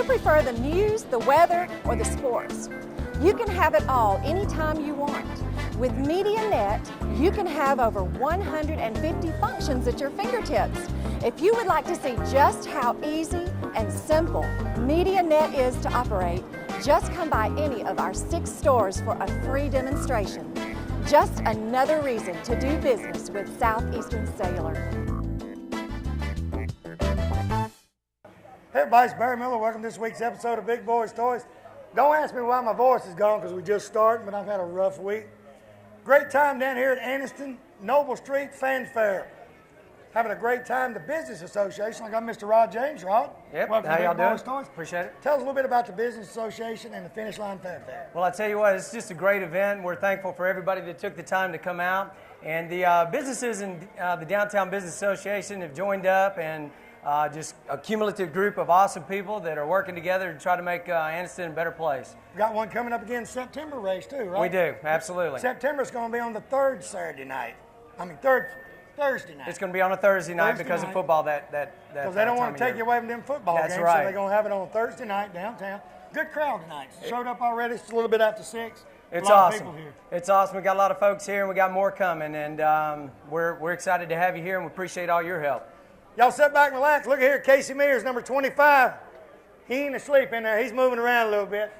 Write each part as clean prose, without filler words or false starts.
prefer the news, the weather, or the sports? You can have it all anytime you want. With MediaNet, you can have over 150 functions at your fingertips. If you would like to see just how easy and simple MediaNet is to operate, just come by any of our 6 stores for a free demonstration. Just another reason to do business with Southeastern Cellular. Hey everybody, it's Barry Miller. Welcome to this week's episode of Big Boyz Toys. Don't ask me why my voice is gone because we just started, but I've had a rough week. Great time down here at Anniston, Noble Street Fanfare. Having a great time. The Business Association. I got Mr. Rod James. Rod, yep. Welcome How to y'all Big doing? Boyz Toys. Appreciate it. Tell us a little bit about the Business Association and the Finish Line Fanfare. Well, I tell you what, it's just a great event. We're thankful for everybody that took the time to come out. And the businesses in the Downtown Business Association have joined up, and just a cumulative group of awesome people that are working together to try to make Anniston a better place. Got one coming up again September race too, right? We do, absolutely. September's going to be on the third Thursday night. It's going to be on a Thursday night because of football that because they don't want to take you away from them football That's games, right. so they're going to have it on Thursday night downtown. Good crowd tonight. Showed up already. It's a little bit after 6. It's a lot awesome. Of people here. It's awesome. We got a lot of folks here, and we got more coming, and we're excited to have you here, and we appreciate all your help. Y'all sit back and relax. Look at here, Casey Mears, number 25. He ain't asleep in there. He's moving around a little bit.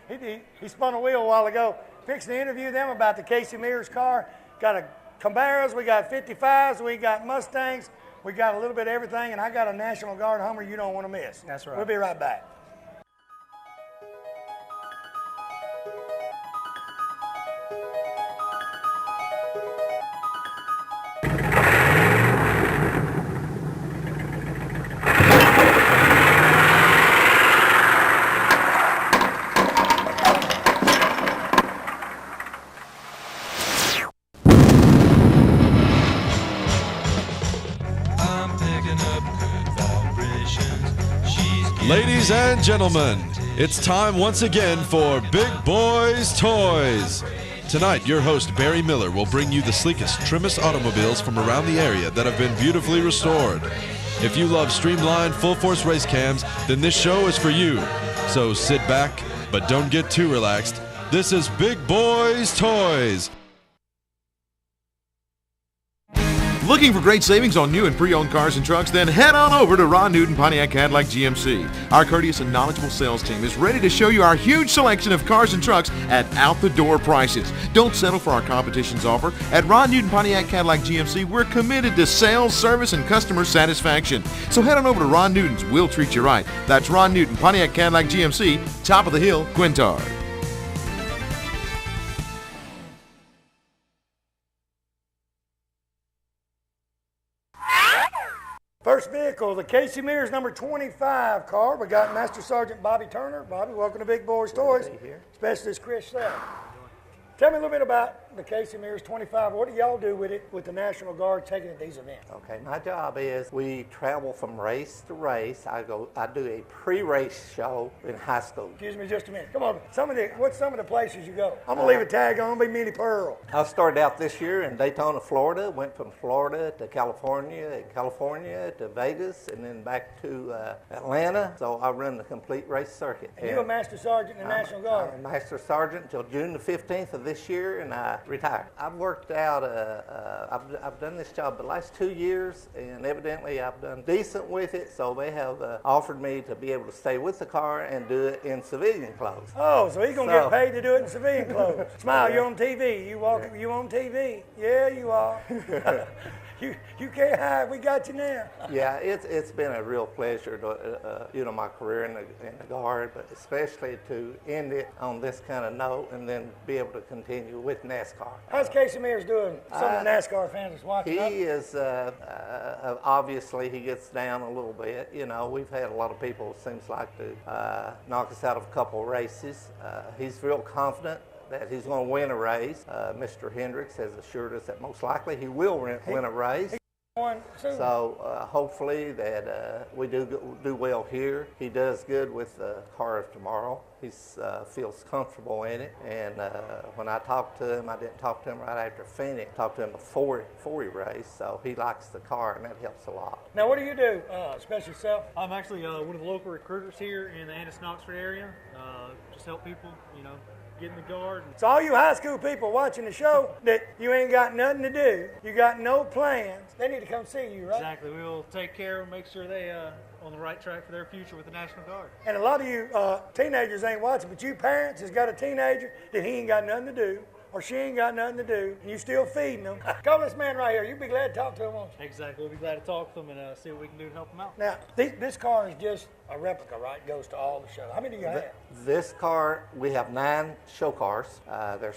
He spun a wheel a while ago. Fixing to interview them about the Casey Mears car. Got a Camaros, we got 55s, we got Mustangs, we got a little bit of everything, and I got a National Guard Hummer you don't want to miss. That's right. We'll be right back. Ladies and gentlemen, it's time once again for Big Boyz Toys. Tonight, your host Barry Miller will bring you the sleekest, trimmest automobiles from around the area that have been beautifully restored. If you love streamlined, full-force race cams, then this show is for you. So sit back, but don't get too relaxed. This is Big Boyz Toys. Looking for great savings on new and pre-owned cars and trucks? Then head on over to Ron Newton Pontiac Cadillac GMC. Our courteous and knowledgeable sales team is ready to show you our huge selection of cars and trucks at out-the-door prices. Don't settle for our competition's offer. At Ron Newton Pontiac Cadillac GMC, we're committed to sales, service, and customer satisfaction. So head on over to Ron Newton's. We'll treat you right. That's Ron Newton Pontiac Cadillac GMC, top of the hill, Quintard. First vehicle, the Casey Mears number 25 car. We got Master Sergeant Bobby Turner. Bobby, welcome to Big Boyz Toys. Specialist Chris Sell. Tell me a little bit about the Casey Mears 25. What do y'all do with it with the National Guard taking it to these events? Okay, my job is we travel from race to race. I do a pre-race show in high school. Excuse me just a minute. Come on. What's some of the places you go? I'm going to leave a tag on. Be Minnie Pearl. I started out this year in Daytona, Florida. Went from Florida to California, and California to Vegas, and then back to Atlanta. So I run the complete race circuit. And you're a Master Sergeant in the National Guard? I'm a Master Sergeant until June the 15th of this year, and I retired. I've worked out, I've done this job the last 2 years, and evidently I've done decent with it, so they have offered me to be able to stay with the car and do it in civilian clothes. Oh, so he's going to get paid to do it in civilian clothes. Smile, you're on TV. You on TV. Yeah, you are. You can't hide. We got you now. Yeah, it's been a real pleasure to, my career in the Guard, but especially to end it on this kind of note and then be able to continue with NASCAR. How's Casey Mears doing? Some of the NASCAR fans is watching. He is, obviously he gets down a little bit. We've had a lot of people, it seems like, to knock us out of a couple of races. He's real confident that he's going to win a race. Mr. Hendricks has assured us that most likely he will win a race. So hopefully that we do well here. He does good with the cars tomorrow. He feels comfortable in it. And when I talked to him, I didn't talk to him right after Phoenix. I talked to him before he raced. So he likes the car, and that helps a lot. Now, what do you do, special self? I'm actually one of the local recruiters here in the Anderson-Oxford area. Just help people, get in the guard. So all you high school people watching the show that you ain't got nothing to do, you got no plans, they need to come see you, right? Exactly. We'll take care of them, make sure they on the right track for their future with the National Guard. And a lot of you teenagers ain't watching, but you parents has got a teenager that he ain't got nothing to do, or she ain't got nothing to do, and you still feeding them. Call this man right here. You'd be glad to talk to him, won't you? Exactly. We'll be glad to talk to them and see what we can do to help them out. Now, this car is just a replica, right? Goes to all the shows. How many do you have? This car, we have 9 show cars. They're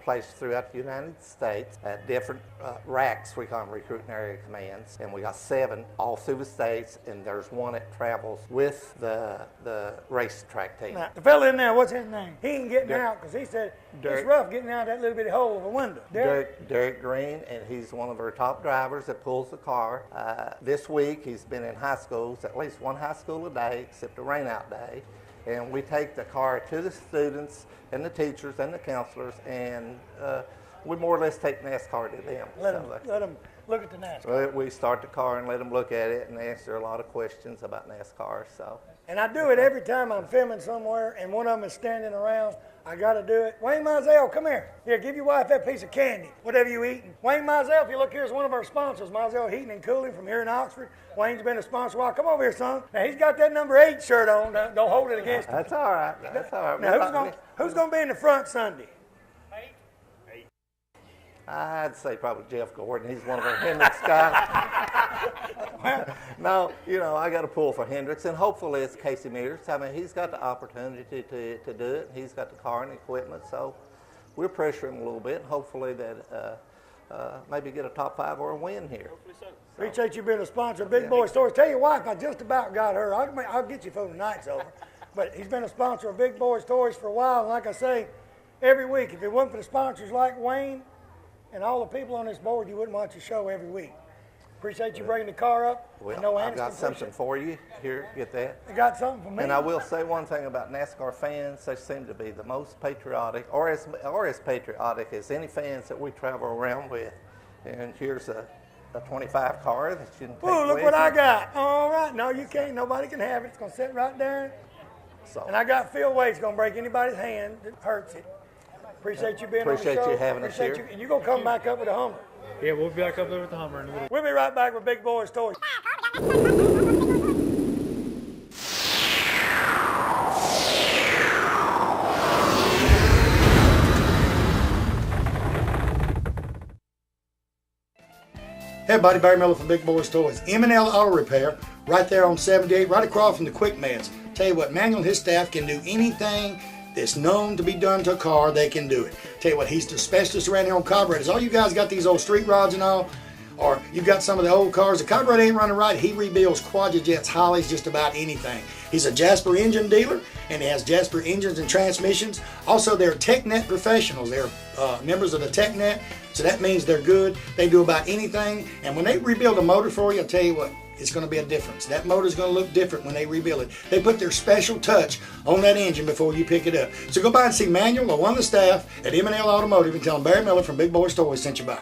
placed throughout the United States at different racks, we call them recruiting area commands. And we got 7 all through the states, and there's 1 that travels with the racetrack team. Now, the fella in there, what's his name? He ain't getting out because he said Derek. it's rough getting out that little bitty hole of a window. Derek Green, and he's one of our top drivers that pulls the car. This week, he's been in high schools, at least 1 high school a day, except a rain-out day. And we take the car to the students and the teachers and the counselors, and we more or less take NASCAR to them. Let them look at the NASCAR. We start the car and let them look at it and answer a lot of questions about NASCAR. And I do it every time I'm filming somewhere and one of them is standing around. I got to do it. Wayne Mizell, come here. Here, give your wife that piece of candy, whatever you eating. Wayne Mizell, if you look here, is one of our sponsors, Mizell Heating and Cooling from here in Oxford. Wayne's been a sponsor a while. Come over here, son. Now, he's got that number 8 shirt on. Don't hold it against him. That's all right. That's all right. Now, who's going to be in the front Sunday? I'd say probably Jeff Gordon. He's one of our Hendricks guys. No, I got to pull for Hendricks, and hopefully it's Casey Mears. I mean, he's got the opportunity to do it. He's got the car and the equipment, so we're pressuring him a little bit, and hopefully that maybe get a top 5 or a win here. Appreciate you being a sponsor of Big Boyz Toyz. Tell your wife I just about got her. I'll get you before the night's over. But he's been a sponsor of Big Boyz Toyz for a while, and like I say, every week, if it wasn't for the sponsors like Wayne and all the people on this board, you wouldn't watch the show every week. Appreciate you bringing the car up. Well, I've got something for you. Here, get that. You got something for me? And I will say one thing about NASCAR fans. They seem to be the most patriotic, or as patriotic as any fans that we travel around with. And here's a 25 car that you can take Ooh, look with what you. I got. All right. No, you can't. Nobody can have it. It's going to sit right there. So, And I got Phil Wade's going to break anybody's hand that hurts it. Appreciate you being on the show. Appreciate you having us here. And you're going to come back up with a Hummer. Yeah, we'll be back up there with the Hummer in a little. We'll be right back with Big Boyz Toyz. Hey everybody, Barry Miller from Big Boyz Toyz. M&L Auto Repair, right there on 78, right across from the Quick Meds. Tell you what, Manuel and his staff can do anything that's known to be done to a car, they can do it. Tell you what, he's the specialist around here on carburetors. All you guys got these old street rods and all, or you got some of the old cars, the carburetor ain't running right, he rebuilds Quadrajets, Hollies, just about anything. He's a Jasper engine dealer, and he has Jasper engines and transmissions. Also, they're TechNet professionals. They're members of the TechNet, so that means they're good. They do about anything, and when they rebuild a motor for you, I'll tell you what, it's going to be a difference. That motor's going to look different when they rebuild it. They put their special touch on that engine before you pick it up. So go by and see Manuel or one of the staff at M&L Automotive and tell them Barry Miller from Big Boyz Toyz sent you by.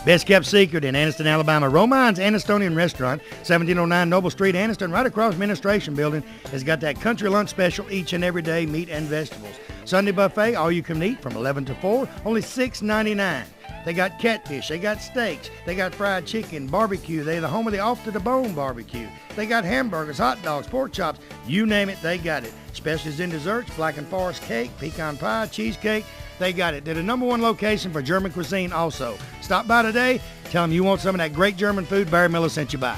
Best kept secret in Anniston, Alabama. Romine's Annistonian Restaurant, 1709 Noble Street, Anniston, right across Administration Building, has got that country lunch special each and every day, meat and vegetables. Sunday buffet, all you can eat from 11 to 4, only $6.99. They got catfish, they got steaks, they got fried chicken, barbecue. They're the home of the off-to-the-bone barbecue. They got hamburgers, hot dogs, pork chops, you name it, they got it. Specialties in desserts, Black and Forest cake, pecan pie, cheesecake, they got it. They're the #1 location for German cuisine also. Stop by today, tell them you want some of that great German food Barry Miller sent you by.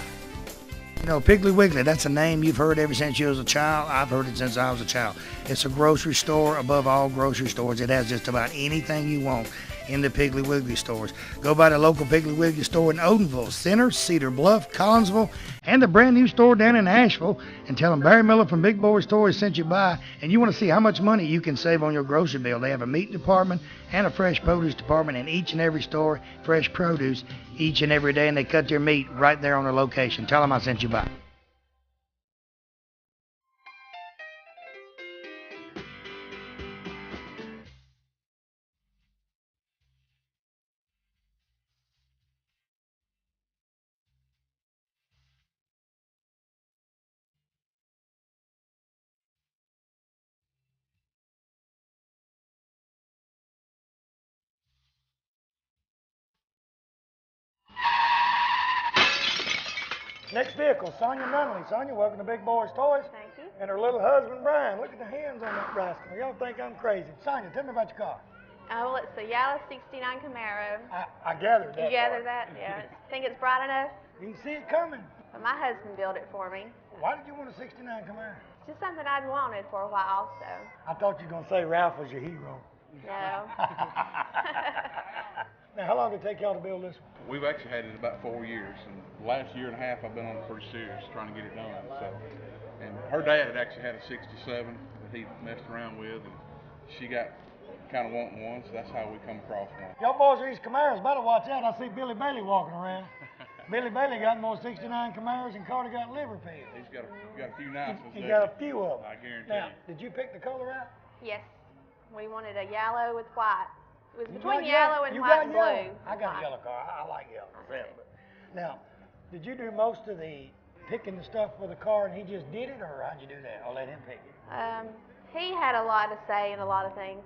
You know, Piggly Wiggly, that's a name you've heard ever since you was a child. I've heard it since I was a child. It's a grocery store above all grocery stores. It has just about anything you want. in the Piggly Wiggly stores. Go by the local Piggly Wiggly store in Odenville, Center, Cedar Bluff, Collinsville, and the brand new store down in Asheville, and tell them Barry Miller from Big Boyz Toys sent you by, and you want to see how much money you can save on your grocery bill. They have a meat department and a fresh produce department in each and every store, fresh produce each and every day, and they cut their meat right there on their location. Tell them I sent you by. Next vehicle, Sonia Nunley. Sonia, welcome to Big Boyz Toys. Thank you. And her little husband, Brian. Look at the hands on that rascal. Y'all think I'm crazy. Sonia, tell me about your car. Oh, well, it's a yellow 69 Camaro. I gathered that. You gathered part. that? Yeah. Think it's bright enough? You can see it coming. But my husband built it for me. Why did you want a 69 Camaro? It's just something I'd wanted for a while, so I thought you were going to say Ralph was your hero. no. Now, how long did it take y'all to build this one? We've actually had it about 4 years, and the last year and a half I've been on it pretty serious trying to get it done. So, and her dad had actually had a 67 that he messed around with, and she got kind of wanting one, so that's how we come across one. Y'all boys are these Camaros, better watch out. I see Billy Bailey walking around. Billy Bailey got more 69 Camaros than Carter got liver pills. He's got a few nice ones. He got a few of them. I guarantee Now, you. did you pick the color out? Yes. We wanted a yellow with white. It was You between got yellow and you white got and yellow. blue. I got a White. yellow car. I like yellow. I Yeah, see. but- Now, did you do most of the picking the stuff for the car and he just did it, or how'd you do that? Or let him pick it? He had a lot to say in a lot of things.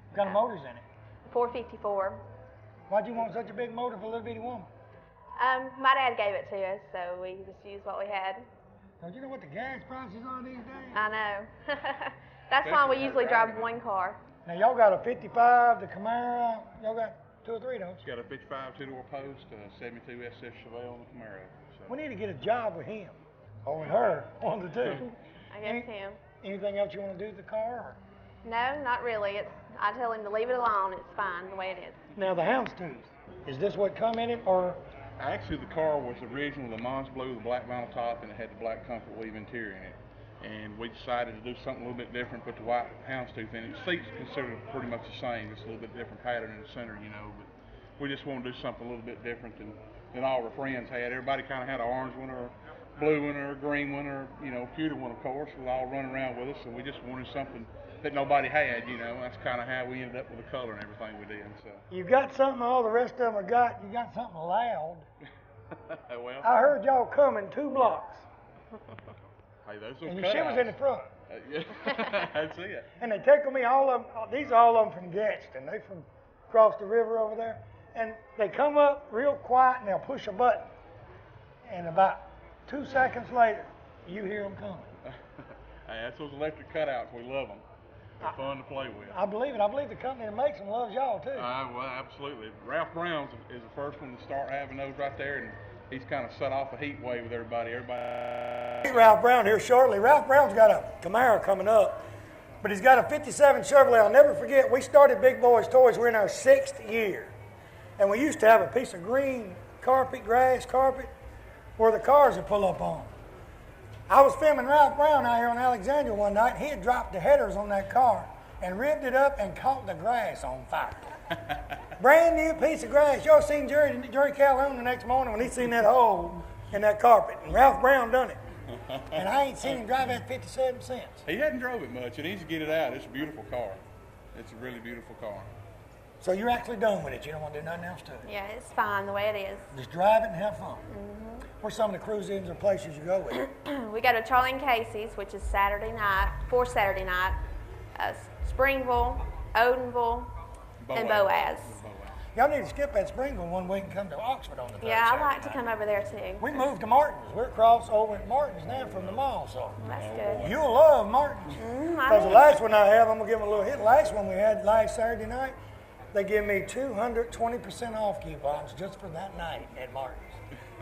What kind of motors in it? 454. Why'd you want such a big motor for a little bitty woman? My dad gave it to us, so we just used what we had. Don't you know what the gas prices are these days? I know. That's why we usually drive one car. Now, y'all got a 55, the Camaro. Y'all got 2 or 3, don't It's you? got a 55 two-door post, a 72 SS Chevelle on the Camaro. So. We need to get a job with him. Or with her, one of the two. I guess him. Anything else you want to do to the car? Or? No, not really. I tell him to leave it alone. It's fine the way it is. Now, the houndstooth. Is this what come in it, or? Actually, the car was original Le Mans blue, the black vinyl top, and it had the black comfort weave interior in it. And we decided to do something a little bit different, put the white houndstooth in it. Seats considered pretty much the same, just a little bit different pattern in the center, you know. But we just wanted to do something a little bit different than all our friends had. Everybody kind of had an orange one or a blue one or a green one or, you know, a pewter one, of course. We all run around with us, and we just wanted something that nobody had, you know. That's kind of how we ended up with the color and everything we did. So. You got something all the rest of them are got. You got something loud. Well, I heard y'all coming 2 blocks. hey, those And are your shit was in the front. Yeah, that's it. And they take me, all of them, these are all of them from Gadsden. They from across the river over there. And they come up real quiet and they'll push a button. And about 2 seconds later, you hear them coming. Hey, that's those electric cutouts. We love them. They're fun to play with. I believe it. I believe the company that makes them loves y'all too. Well, absolutely. Ralph Brown's is the first one to start having those right there, and he's kind of set off a heat wave with everybody. Meet Ralph Brown here shortly. Ralph Brown's got a Camaro coming up, but he's got a 57 Chevrolet. I'll never forget, we started Big Boyz Toys. We're in our 6th year, and we used to have a piece of green carpet, grass carpet, where the cars would pull up on. I was filming Ralph Brown out here on Alexandria one night. He had dropped the headers on that car and ripped it up and caught the grass on fire. Brand new piece of grass. Y'all seen Jerry Calhoun the next morning when he seen that hole in that carpet. And Ralph Brown done it. And I ain't seen him drive that 57 since. He hadn't drove it much. It needs to get it out. It's a beautiful car. It's a really beautiful car. So you're actually done with it. You don't want to do nothing else to it. Yeah, it's fine the way it is. Just drive it and have fun. Where's some of the cruise-ins or places you go with? We go to Charlie and Casey's, which is Saturday night, Saturday night, Springville, Odenville, and Boaz. Y'all need to skip that Springville one week and come to Oxford on the third Yeah, I Saturday like to night. come over there too. We moved to Martin's. We're across over at Martin's now from the mall, so That's good. you'll love Martin's. Because the last one I have, I'm going to give them a little hit. Last one we had last Saturday night, they give me 220% off coupons just for that night at Martin's.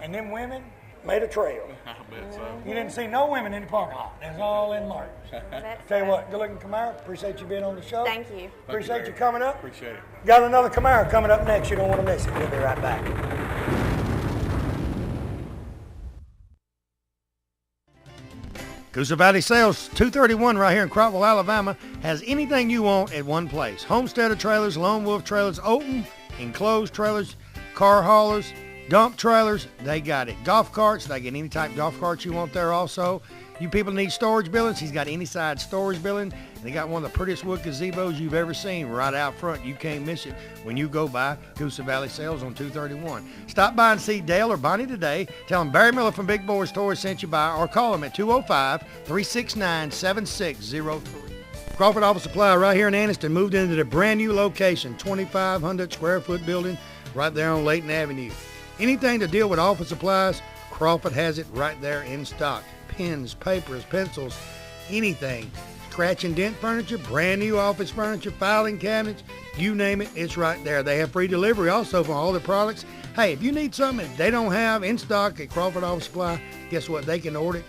And them women, made a trail. I bet so. You didn't see no women in the parking lot. That's all in Martin. That's Tell you right. what, good looking Camaro. Appreciate you being on the show. Thank you. Appreciate you coming up. Appreciate it. Got another Camaro coming up next. You don't want to miss it. We'll be right back. Coosa Valley Sales 231 right here in Crockwell, Alabama has anything you want at one place. Homesteader trailers, Lone Wolf trailers, open, enclosed trailers, car haulers, dump trailers, they got it. Golf carts, they get any type of golf carts you want there also. You people need storage buildings, he's got any side storage building. They got one of the prettiest wood gazebos you've ever seen right out front. You can't miss it when you go by Coosa Valley Sales on 231. Stop by and see Dale or Bonnie today. Tell them Barry Miller from Big Boyz Toys sent you by, or call them at 205-369-7603. Crawford Office Supply right here in Anniston moved into the brand new location, 2,500 square foot building right there on Layton Avenue. Anything to deal with office supplies, Crawford has it right there in stock. Pens, papers, pencils, anything. Scratch and dent furniture, brand new office furniture, filing cabinets, you name it, it's right there. They have free delivery also for all their products. Hey, if you need something that they don't have in stock at Crawford Office Supply, guess what? They can order it.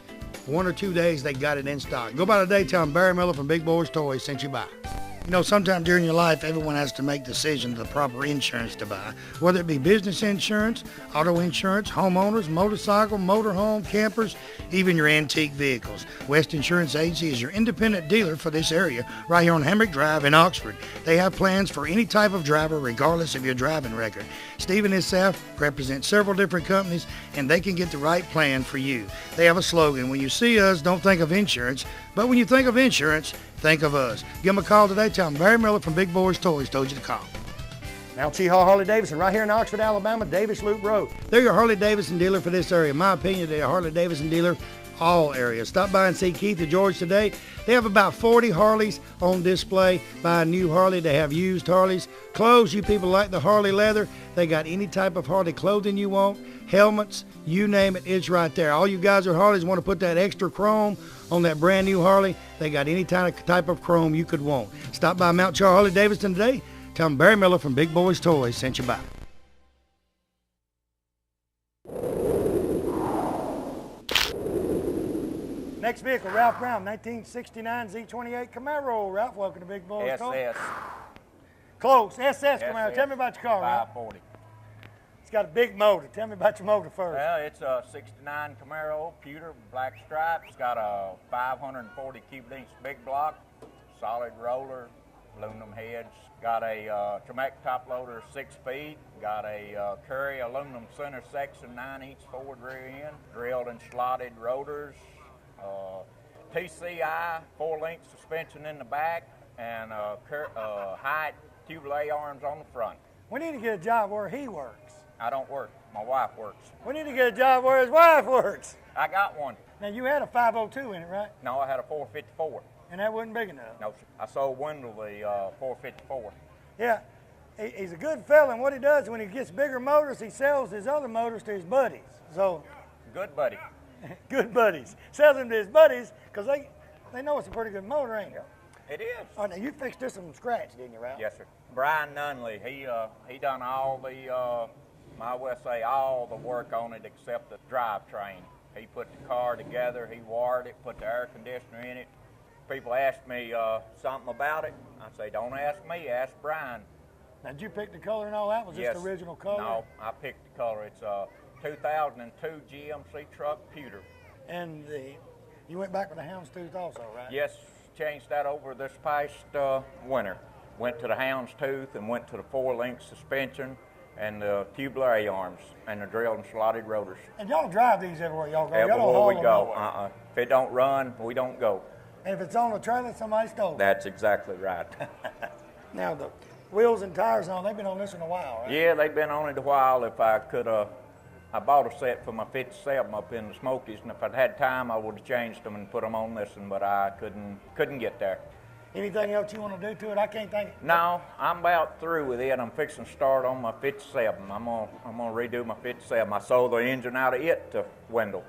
1 or 2 days, they got it in stock. Go by today, tell them Barry Miller from Big Boyz Toys sent you by. You know, sometime during your life, everyone has to make decisions of the proper insurance to buy, whether it be business insurance, auto insurance, homeowners, motorcycle, motorhome, campers, even your antique vehicles. West Insurance Agency is your independent dealer for this area right here on Hamrick Drive in Oxford. They have plans for any type of driver regardless of your driving record. Steve and his staff represent several different companies and they can get the right plan for you. They have a slogan, when you see us, don't think of insurance, but when you think of insurance, think of us. Give them a call today. Tell them Barry Miller from Big Boyz Toys told you to call. Now T-Haul Harley Davidson right here in Oxford, Alabama, Davis Loop Road. They're your Harley Davidson dealer for this area. In my opinion, they're a Harley Davidson dealer all areas. Stop by and see Keith or George today. They have about 40 Harleys on display. Buy a new Harley. They have used Harleys. Clothes, you people like the Harley leather. They got any type of Harley clothing you want. Helmets, you name it, it's right there. All you guys with Harleys want to put that extra chrome on that brand new Harley. They got any type of chrome you could want. Stop by Mount Char Harley Davidson today. Tell them Barry Miller from Big Boyz Toys sent you by. Next vehicle, Ralph Brown, 1969 Z28 Camaro. Ralph, welcome to Big Boyz Toys. SS. Close, SS Camaro. Tell me about your car, Ralph. 540. It's got a big motor. Tell me about your motor first. Well, it's a 69 Camaro, pewter, black stripes. It's got a 540 cubic inch big block, solid roller, aluminum heads. Got a Tremec top loader, 6 feet. Got a Curry aluminum center section, 9-inch forward rear end. Drilled and slotted rotors. TCI 4-link suspension in the back, and high tubular arms on the front. We need to get a job where he works. I don't work. My wife works. We need to get a job where his wife works. I got one. Now, you had a 502 in it, right? No, I had a 454. And that wasn't big enough. No, sir. I sold Wendell the 454. Yeah, he's a good fella, and what he does when he gets bigger motors, he sells his other motors to his buddies. So, Good buddy. good buddies. Sells them to his buddies because they know it's a pretty good motor, ain't it? It is. Oh, now you fixed this from scratch, didn't you, Ralph? Yes, sir. Brian Nunley, he done all the, I will say all the work on it except the drivetrain. He put the car together, he wired it, put the air conditioner in it. People ask me something about it. I say, don't ask me, ask Brian. Now, did you pick the color and all that? Was Yes. this the original color? No, I picked the color. It's a 2002 GMC truck pewter. And you went back with the houndstooth also, right? Yes, changed that over this past winter. Went to the houndstooth and went to the 4-link suspension and the tubular A-arms and the drilled and slotted rotors. And y'all drive these everywhere y'all go. Y'all don't Everywhere haul we them go. nowhere. If it don't run, we don't go. And if it's on a trailer, somebody stole it. That's exactly right. Now, the wheels and tires and all, they've been on this one a while, right? Yeah, they've been on it a while. If I could, I bought a set for my 57 up in the Smokies, and if I'd had time, I would have changed them and put them on this one, but I couldn't get there. Anything else you want to do to it? I can't think. No, I'm about through with it. I'm fixing to start on my 57. I'm gonna redo my 57. I sold the engine out of it to Wendell.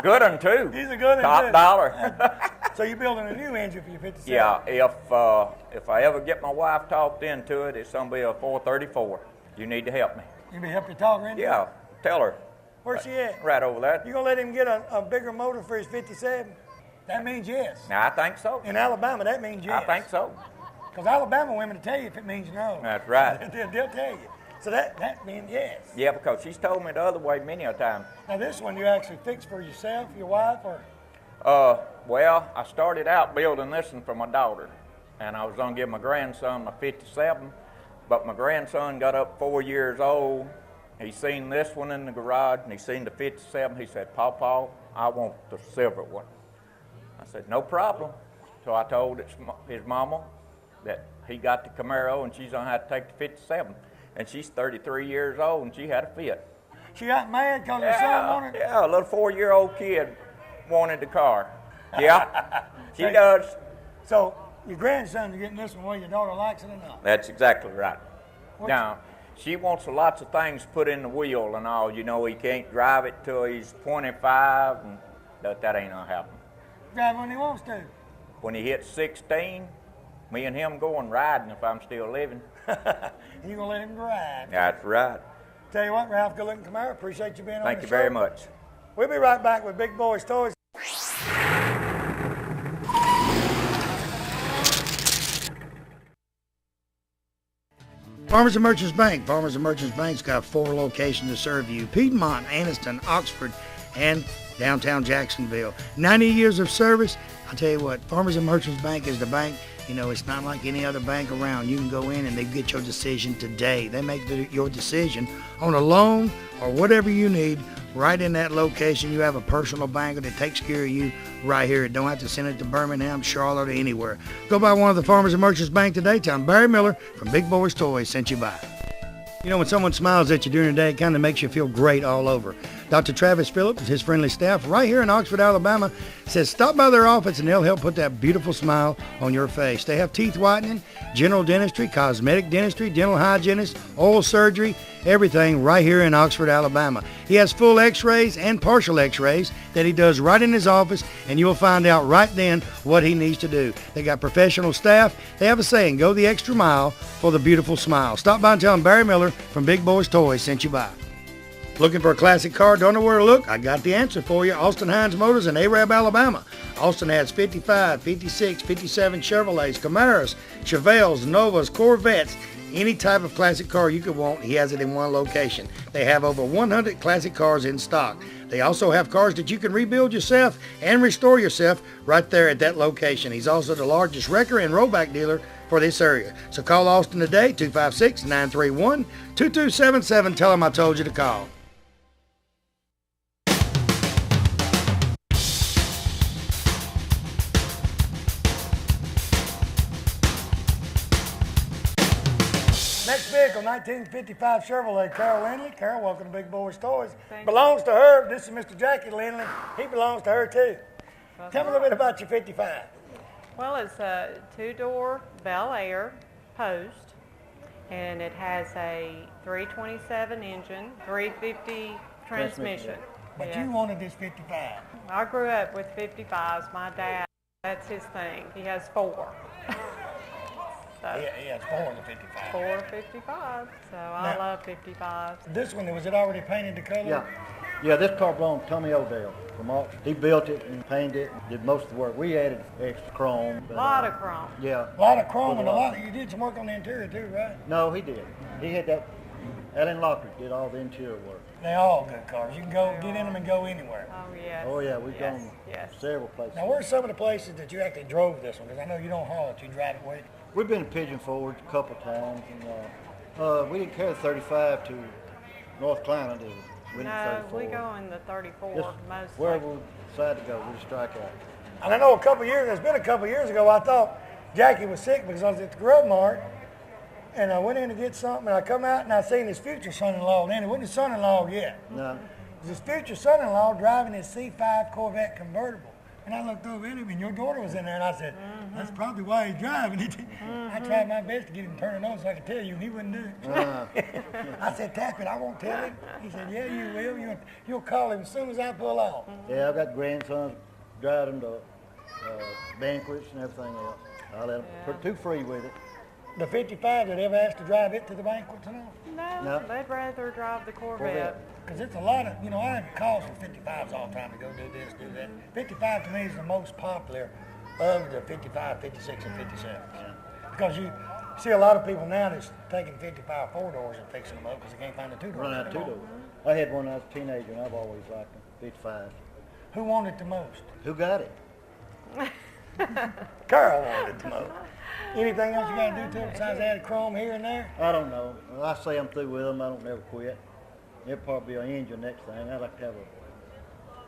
Good one too. He's a good one Top too. dollar. So you're building a new engine for your 57? Yeah, if I ever get my wife talked into it, it's gonna be a 434. You need to help me. You may help your talk, Randy? Yeah, tell her. Where's she at? Right over there. You gonna let him get a bigger motor for his 57? That means yes. I think so. In Alabama, that means yes. I think so. Because Alabama women will tell you if it means no. That's right. They'll tell you. So that means yes. Yeah, because she's told me the other way many a time. Now this one you actually fix for yourself, your wife, or? Well, I started out building this one for my daughter, and I was gonna give my grandson a 57, but my grandson got up 4 years old. He seen this one in the garage, and he seen the 57. He said, "Pawpaw, I want the silver one." I said, "No problem." So I told his mama that he got the Camaro, and she's gonna have to take the 57. And she's 33 years old, and she had a fit. She got mad because her son wanted it? Yeah, a little 4-year-old kid wanted the car. Yeah, she does. So your grandson's getting this one whether your daughter likes it or not? That's exactly right. Now, she wants lots of things put in the wheel and all. You know, he can't drive it till he's 25, and that ain't gonna happen. Drive when he wants to. When he hits 16, me and him going riding if I'm still living. You gonna let him drive? That's right. Tell you what, Ralph, good looking Camaro. Appreciate you being on the show. Thank you very much. We'll be right back with Big Boyz Toys. Farmers and Merchants Bank. Farmers and Merchants Bank's got 4 locations to serve you: Piedmont, Anniston, Oxford, and downtown Jacksonville. 90 years of service. I'll tell you what, Farmers and Merchants Bank is the bank. You know, it's not like any other bank around. You can go in and they get your decision today. They make your decision on a loan or whatever you need right in that location. You have a personal banker that takes care of you right here. Don't have to send it to Birmingham, Charlotte, or anywhere. Go by one of the Farmers and Merchants Bank today. Tell them Barry Miller from Big Boyz Toys sent you by. You know, when someone smiles at you during the day, it kind of makes you feel great all over. Dr. Travis Phillips and his friendly staff right here in Oxford, Alabama, says stop by their office and they'll help put that beautiful smile on your face. They have teeth whitening, general dentistry, cosmetic dentistry, dental hygienist, oral surgery, everything right here in Oxford, Alabama. He has full x-rays and partial x-rays that he does right in his office, and you'll find out right then what he needs to do. They got professional staff. They have a saying, go the extra mile for the beautiful smile. Stop by and tell him Barry Miller from Big Boyz Toys sent you by. Looking for a classic car? Don't know where to look? I got the answer for you. Austin Hines Motors in Arab, Alabama. Austin has 55, 56, 57 Chevrolets, Camaros, Chevelles, Novas, Corvettes, any type of classic car you could want, he has it in one location. They have over 100 classic cars in stock. They also have cars that you can rebuild yourself and restore yourself right there at that location. He's also the largest wrecker and rollback dealer for this area. So call Austin today, 256-931-2277. Tell him I told you to call. Next vehicle, 1955 Chevrolet, Carol Lindley. Carol, welcome to Big Boyz Toys. Belongs to her. This is Mr. Jackie Lindley. He belongs to her too. Tell me a little bit about your 55. Well, it's a 2-door Bel Air Post, and it has a 327 engine, 350 transmission. But Yes. you wanted this 55. I grew up with 55s. My dad, that's his thing. He has 4. So, He has 4 in the 55. 4 55s, so I love 55s. This one, was it already painted the color? Yeah, this car belonged to Tommy Odell from Oxford. He built it and painted it and did most of the work. We added extra chrome. A lot of chrome. Yeah. A lot of chrome and you did some work on the interior too, right? No, he did. He had that. Alan Lockridge did all the interior work. They're all good cars. You can go get in them and go anywhere. Oh, yes. Oh, yeah, we've Yes, gone yes. several places. Now, where's some of the places that you actually drove this one? Because I know you don't haul it, you drive it with you. We've been to Pigeon Forge a couple times, and we didn't carry the 35 to North Carolina, did we? We didn't No, 34. we go in the 34 Just mostly. wherever we decide to go, we just strike out. And I know it's been a couple years ago, I thought Jackie was sick because I was at the Grub Mart, and I went in to get something, and I come out and I seen his future son-in-law. Then it wasn't his son-in-law yet. No. It was his future son-in-law driving his C5 Corvette convertible. And I looked over at him, and your daughter was in there, and I said, that's probably why he's driving it. I tried my best to get him to turn it on so I could tell you, and he wouldn't do it. I said, tap it, I won't tell him. He said, yeah, you will. You'll call him as soon as I pull off. Yeah, I've got grandsons driving to banquets and everything else. I let them put 2 free with it. The 55, did they ever ask to drive it to the banquets and all? No, they'd rather drive the Corvette. Because it's a lot of, I have calls for 55s all the time to go do this, do that. 55 to me is the most popular of the 55, 56, and 57s. Because you see a lot of people now that's taking 55 4-doors and fixing them up because they can't find a 2-door. Run out 2-door. I had one when I was a teenager, and I've always liked them, 55. Who wanted it the most? Who got it? Carl wanted it the most. Anything else you got to do to it besides add chrome here and there? I don't know. I say I'm through with them. I don't never quit. There'll probably be an engine next thing. I'd like to have a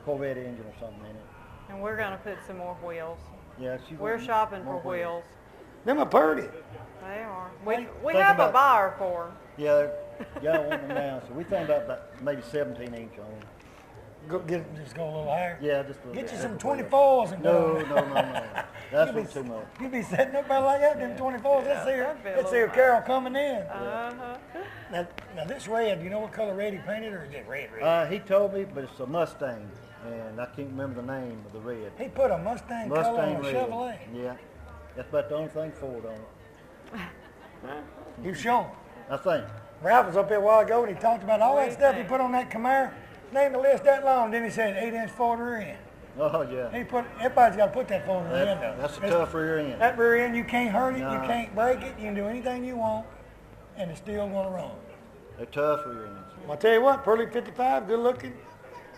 Corvette engine or something in it. And we're going to put some more wheels. Yeah, we're shopping for wheels. Them are pretty. They are. We have a buyer for them. Yeah, y'all want them now. So we think about maybe 17 inch on them. Just go a little higher? Yeah, just a little Get bit. you some 24s and go. go. No. That's one too much. You be setting up like that, them 24s. Let's see if Carol coming in. Now this red, you know what color red he painted, or is it red? He told me, but it's a Mustang, and I can't remember the name of the red. He put a Mustang color on a red. Chevrolet. Yeah, that's about the only thing Ford on it. You shown? I think. Ralph was up there a while ago, and he talked about all that stuff he put on that Camaro. Named the list that long, then he said 8-inch Ford rear end. Oh, yeah. Everybody's got to put that Ford rear end up. That's a tough rear end. That rear end, you can't hurt it, you can't break it, you can do anything you want, and it's still going to run. They're tough rear ends. I'll tell you what, Pearly 55, good looking.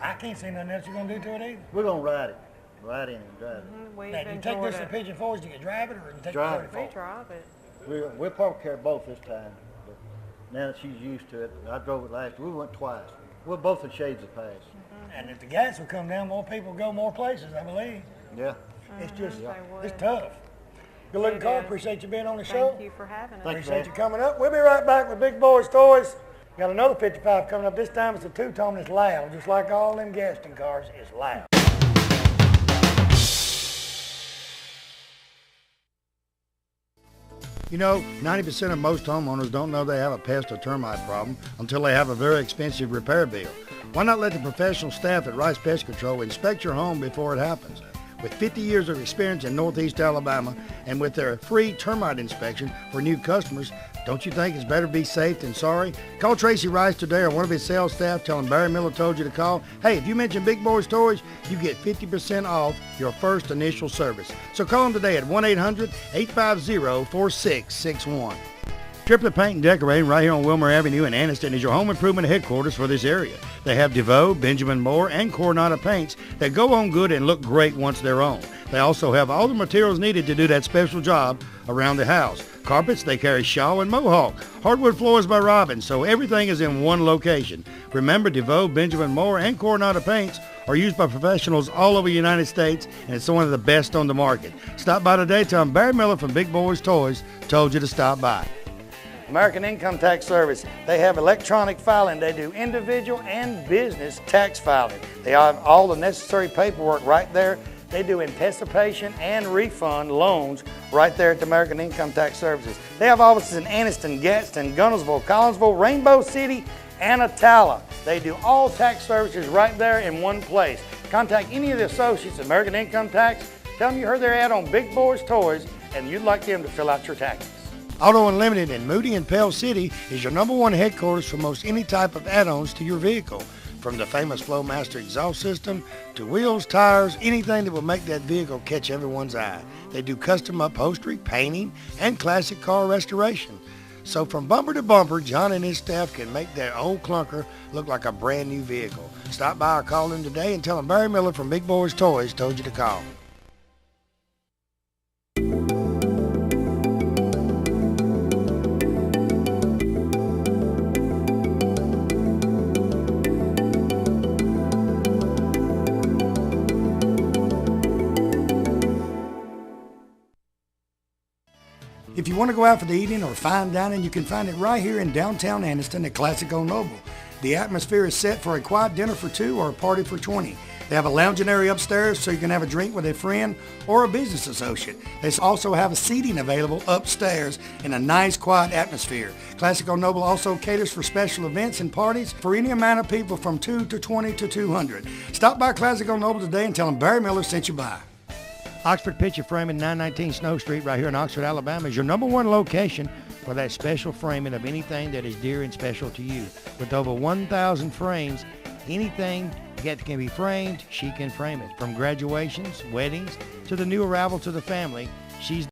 I can't see nothing else you're going to do to it either. We're going to ride it. Ride in and drive it. Now, do you take this to Pigeon Forge, do you drive it, or you take drive it? We drive it. We'll probably carry both this time, but now that she's used to it, I drove it last year. We went twice. We're both in shades of pass. And if the gas will come down, more people go more places, I believe. Yeah. It's just, it's tough. Good looking car. Appreciate you being on the show. Thank you for having us. Appreciate you coming up. We'll be right back with Big Boyz Toys. Got another 55 coming up. This time it's a two-tone. It's loud, just like all them Gaston cars. It's loud. You know, 90% of most homeowners don't know they have a pest or termite problem until they have a very expensive repair bill. Why not let the professional staff at Rice Pest Control inspect your home before it happens? With 50 years of experience in Northeast Alabama and with their free termite inspection for new customers, don't you think it's better be safe than sorry? Call Tracy Rice today or one of his sales staff. Tell him Barry Miller told you to call. Hey, if you mention Big Boyz Toys, you get 50% off your first initial service. So call them today at 1-800-850-4661. Triplet Paint and Decorating right here on Wilmer Avenue in Anniston is your home improvement headquarters for this area. They have DeVoe, Benjamin Moore, and Coronado paints that go on good and look great once they're on. They also have all the materials needed to do that special job around the house. Carpets, they carry Shaw and Mohawk. Hardwood floors by Robin, so everything is in one location. Remember, DeVoe, Benjamin Moore, and Coronado paints are used by professionals all over the United States, and it's one of the best on the market. Stop by today. Tell them Barry Miller from Big Boyz Toys told you to stop by. American Income Tax Service. They have electronic filing. They do individual and business tax filing. They have all the necessary paperwork right there. They do anticipation and refund loans right there at the American Income Tax Services. They have offices in Anniston, Gadsden, Gunnersville, Collinsville, Rainbow City, and Attala. They do all tax services right there in one place. Contact any of the associates at American Income Tax. Tell them you heard their ad on Big Boyz Toys and you'd like them to fill out your taxes. Auto Unlimited in Moody and Pell City is your #1 headquarters for most any type of add-ons to your vehicle. From the famous Flowmaster exhaust system to wheels, tires, anything that will make that vehicle catch everyone's eye. They do custom upholstery, painting, and classic car restoration. So from bumper to bumper, John and his staff can make that old clunker look like a brand new vehicle. Stop by or call in today and tell them Barry Miller from Big Boyz Toys told you to call. If you want to go out for the evening or fine dining, you can find it right here in downtown Anniston at Classic Old Noble. The atmosphere is set for a quiet dinner for 2 or a party for 20. They have a lounging area upstairs so you can have a drink with a friend or a business associate. They also have a seating available upstairs in a nice quiet atmosphere. Classic Old Noble also caters for special events and parties for any amount of people from 2 to 20 to 200. Stop by Classic Old Noble today and tell them Barry Miller sent you by. Oxford Picture Framing, 919 Snow Street, right here in Oxford, Alabama, is your #1 location for that special framing of anything that is dear and special to you. With over 1,000 frames, anything that can be framed, she can frame it. From graduations, weddings, to the new arrival to the family, she's